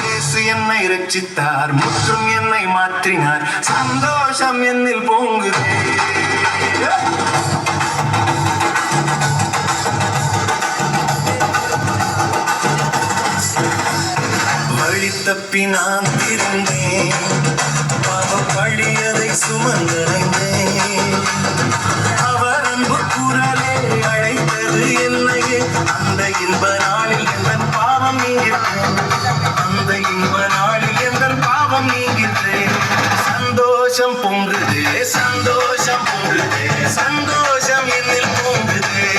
இயேசு என்னை ரட்சித்தார், முற்றும் என்னை மாற்றினார், சந்தோஷம் என்னில் பொங்குதே. வழி தப்பி நான் திருந்தேன், பழியதை சுமந்தடைந்தேன். அவர் அன்பு குரலே அழைத்தது என்னையே, அந்த இன்ப நாளில் எந்தன் பாவம் நீங்கிற்றேன், அந்த இன்ப நாளில் எந்தன் பாவம் நீங்கிற்றேன். சந்தோஷம் பொங்குதே, சந்தோஷம் பொங்குதே, சந்தோஷம் என்னில் பொங்குதே.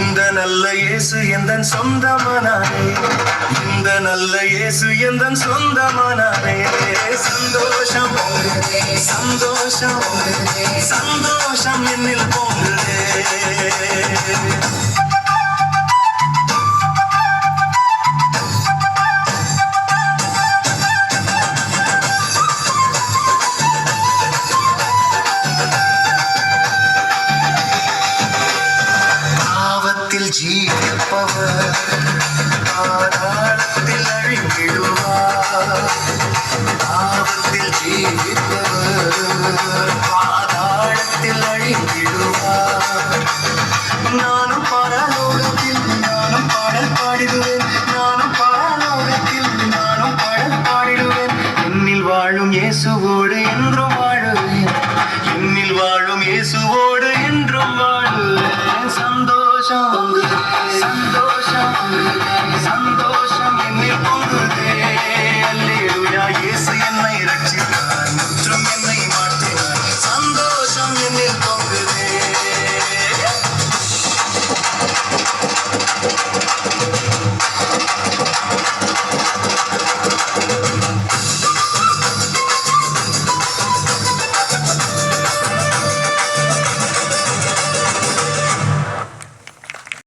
இந்த நல்ல இயேசு எந்தன் சொந்தமானாரே, இந்த நல்ல இயேசு எந்தன் சொந்தமானாரே. சந்தோஷம் சந்தோஷம் சந்தோஷம் என்னில் பொங்குதே. ஜீவிப்பவர்